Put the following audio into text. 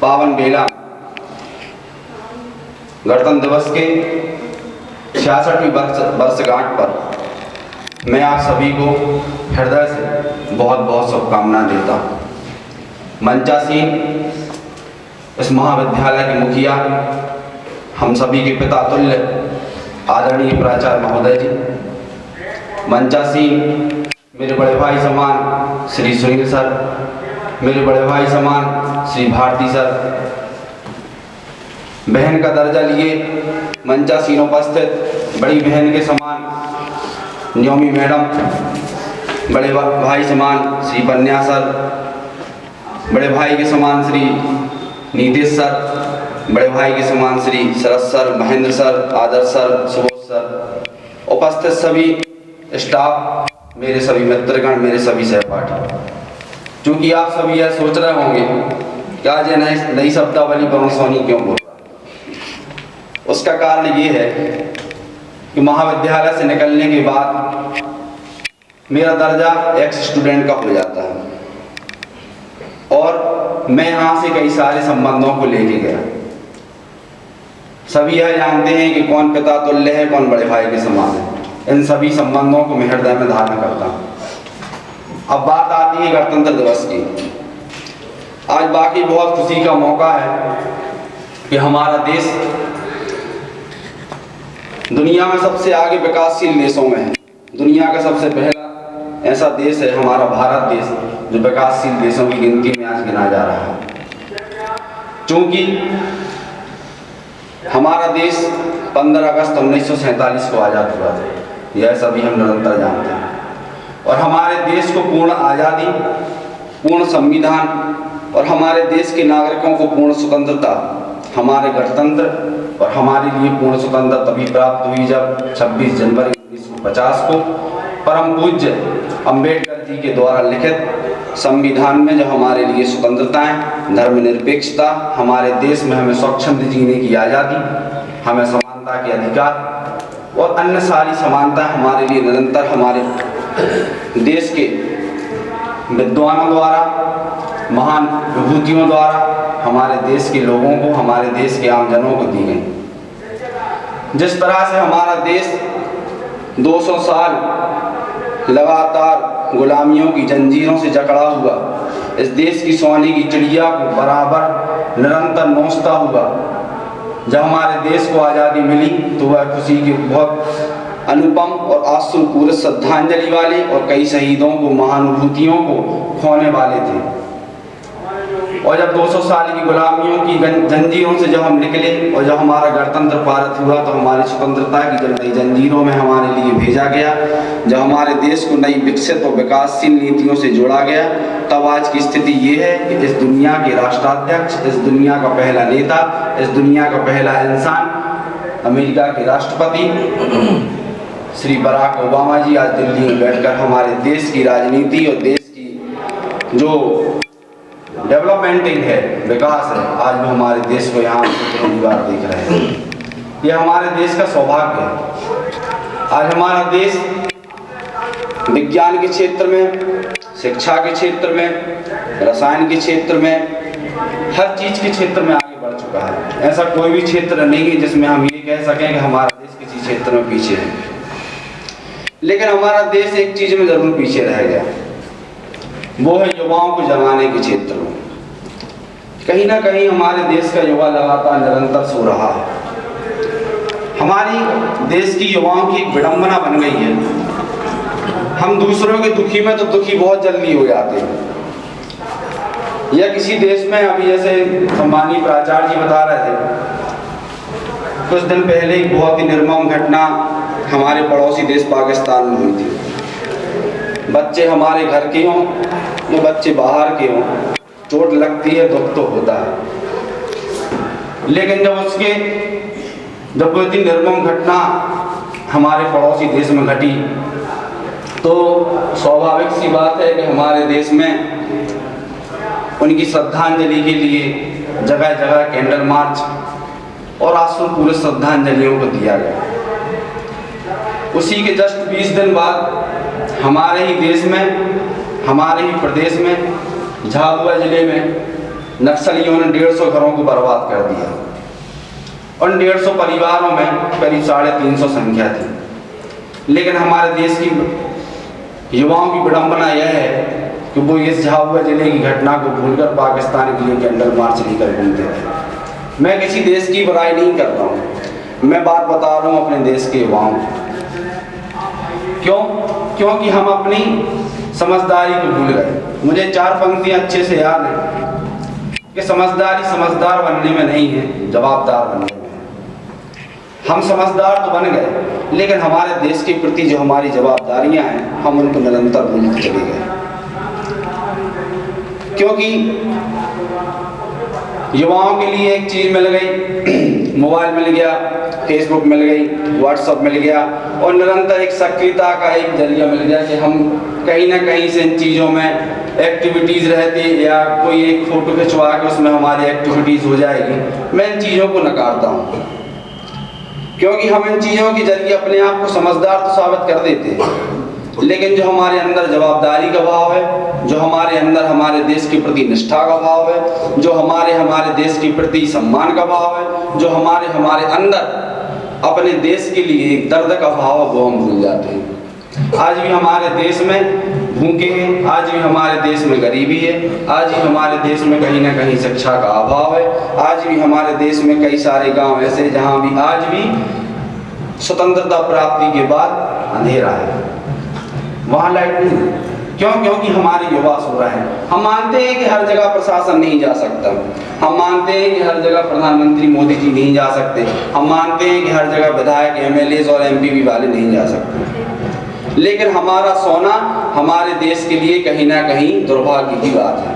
पावन बेला गणतंत्र दिवस के 66वीं वर्षगांठ पर मैं आप सभी को हृदय से बहुत बहुत शुभकामनाएं देता हूँ। मंचासीन इस महाविद्यालय के मुखिया, हम सभी के पिता तुल्य आदरणीय प्राचार्य महोदय जी, मंचासीन मेरे बड़े भाई समान श्री सुनील सर, मेरे बड़े भाई समान श्री भारती सर, बहन का दर्जा लिए मंचासीन उपस्थित बड़ी बहन के समान न्योमी मैडम, बड़े भाई समान श्री पन्या सर, बड़े भाई के समान श्री नीतीश सर, बड़े भाई के समान श्री शरद सर, महेंद्र सर, आदर्श सर, सुबोध सर, उपस्थित सभी स्टाफ, मेरे सभी मित्रगण, मेरे सभी सहपाठी। क्योंकि आप सभी यह सोच रहे होंगे कि आज नई शब्दावली वरुण सोनी क्यों बोल रहा है, उसका कारण ये है कि महाविद्यालय से निकलने के बाद मेरा दर्जा एक्स स्टूडेंट का हो जाता है और मैं यहाँ से कई सारे संबंधों को लेके गया। सभी यह जानते हैं कि कौन पिता तुल्य है, कौन बड़े भाई के समान है। इन सभी संबंधों को मैं हृदय में धारण करता हूँ। अब बात आती है गणतंत्र दिवस की। आज बाकी बहुत खुशी का मौका है कि हमारा देश दुनिया में सबसे आगे विकासशील देशों में है। दुनिया का सबसे पहला ऐसा देश है हमारा भारत देश, जो विकासशील देशों की गिनती में आज गिना जा रहा है। क्योंकि हमारा देश 15 अगस्त 1947 को आज़ाद हुआ था, यह सभी हम निरंतर जानते हैं। और हमारे देश को पूर्ण आज़ादी, पूर्ण संविधान और हमारे देश के नागरिकों को पूर्ण स्वतंत्रता, हमारे गणतंत्र और हमारे लिए पूर्ण स्वतंत्रता तभी प्राप्त हुई जब 26 जनवरी 1950 को परम पूज्य अंबेडकर जी के द्वारा लिखित संविधान में जो हमारे लिए स्वतंत्रताएं, धर्मनिरपेक्षता, हमारे देश में हमें स्वच्छंद जीने की आज़ादी, हमें समानता के अधिकार और अन्य सारी समानता हमारे लिए निरंतर हमारे देश के विद्वानों द्वारा, महान विभूतियों द्वारा हमारे देश के लोगों को, हमारे देश के आमजनों को दी गई। जिस तरह से हमारा देश 200 साल लगातार गुलामियों की जंजीरों से जकड़ा हुआ, इस देश की सोने की चिड़िया को बराबर निरंतर नोचता हुआ, जब हमारे देश को आज़ादी मिली तो वह खुशी की बहुत अनुपम और आंसुपूर्ण श्रद्धांजलि वाले और कई शहीदों को, महानुभूतियों को खोने वाले थे। और जब 200 साल की गुलामियों की जंजीरों से जब हम निकले और जब हमारा गणतंत्र भारत हुआ, तो हमारी स्वतंत्रता की जब नई जंजीरों में हमारे लिए भेजा गया, जब हमारे देश को नई विकसित और विकासशील नीतियों से जोड़ा गया, तब आज की स्थिति ये है कि इस दुनिया के राष्ट्राध्यक्ष, इस दुनिया का पहला नेता, इस दुनिया का पहला इंसान, अमेरिका के राष्ट्रपति श्री बराक ओबामा जी आज दिल्ली में बैठकर हमारे देश की राजनीति और देश की जो डेवलपमेंटिंग है, विकास है, आज भी हमारे देश को यहाँ पहली बार देख रहे हैं। यह हमारे देश का सौभाग्य है। आज हमारा देश विज्ञान के क्षेत्र में, शिक्षा के क्षेत्र में, रसायन के क्षेत्र में, हर चीज़ के क्षेत्र में आगे बढ़ चुका है। ऐसा कोई भी क्षेत्र नहीं है जिसमें हम ये कह सकें कि हमारा देश किसी क्षेत्र में पीछे है। लेकिन हमारा देश एक चीज़ में ज़रूर पीछे रह गया, वो है युवाओं को जगाने के क्षेत्र में। कहीं ना कहीं हमारे देश का युवा लगातार निरंतर सो रहा है। हमारी देश की युवाओं की एक विडंबना बन गई है। हम दूसरों के दुखी में तो दुखी बहुत जल्दी हो जाते हैं। या किसी देश में, अभी जैसे सम्मानीय प्राचार्य जी बता रहे थे, कुछ दिन पहले एक बहुत ही निर्मम घटना हमारे पड़ोसी देश पाकिस्तान में हुई थी। बच्चे हमारे घर के हों या बच्चे बाहर के हों, चोट लगती है, दुख तो होता है। लेकिन जब कोई इतनी निर्मम घटना हमारे पड़ोसी देश में घटी, तो स्वाभाविक सी बात है कि हमारे देश में उनकी श्रद्धांजलि के लिए जगह जगह कैंडल मार्च और आंसुपूर्ण श्रद्धांजलियों को दिया गया। उसी के जस्ट 20 दिन बाद हमारे ही देश में, हमारे ही प्रदेश में, झाबुआ जिले में नक्सलियों ने 150 घरों को बर्बाद कर दिया। उन 150 परिवारों में करीब 350 संख्या थी। लेकिन हमारे देश की युवाओं की विडंबना यह है कि वो इस झाबुआ जिले की घटना को भूलकर पाकिस्तान के लिए कैंडल मार्च लेकर घूमते रहे। मैं किसी देश की बुराई नहीं कर रहा हूँ, मैं बात बता रहा हूँ अपने देश के युवाओं को। क्यों? क्योंकि हम अपनी समझदारी को भूल गए। मुझे 4 पंक्तियाँ अच्छे से याद हैं कि समझदार बनने में नहीं है, जवाबदार बनने में है। हम समझदार तो बन गए, लेकिन हमारे देश के प्रति जो हमारी जवाबदारियां हैं हम उनको निरंतर भूलते चले गए। क्योंकि युवाओं के लिए एक चीज़ मिल गई, मोबाइल मिल गया, फेसबुक मिल गई, व्हाट्सएप मिल गया, और निरंतर एक सक्रियता का एक जरिया मिल गया कि हम कहीं ना कहीं से इन चीज़ों में एक्टिविटीज़ रहती, या कोई एक फ़ोटो खिंचवा के उसमें हमारी एक्टिविटीज़ हो जाएगी। मैं इन चीज़ों को नकारता हूँ, क्योंकि हम इन चीज़ों के जरिए अपने आप को समझदार तो साबित कर देते हैं, लेकिन जो हमारे अंदर जवाबदारी का भाव है, जो हमारे अंदर हमारे देश के प्रति निष्ठा का भाव है, जो हमारे देश के प्रति सम्मान का भाव है, जो हमारे अंदर अपने देश के लिए एक दर्द का भाव है, वो हम भूल जाते हैं। आज भी हमारे देश में भूखे हैं, आज भी हमारे देश में गरीबी है, आज भी हमारे देश में कहीं ना कहीं शिक्षा का अभाव है, आज भी हमारे देश में कई सारे गांव ऐसे जहां भी आज भी स्वतंत्रता प्राप्ति के बाद अंधेरा है, वहाँ लाइट नहीं है। क्यों? क्योंकि हमारे युवा सो रहे हैं। हम मानते हैं कि हर जगह प्रशासन नहीं जा सकता, हम मानते हैं कि हर जगह प्रधानमंत्री मोदी जी नहीं जा सकते, हम मानते हैं कि हर जगह विधायक MLA और MP वाले नहीं जा सकते, लेकिन हमारा सोना हमारे देश के लिए कहीं ना कहीं दुर्भाग्य की बात है।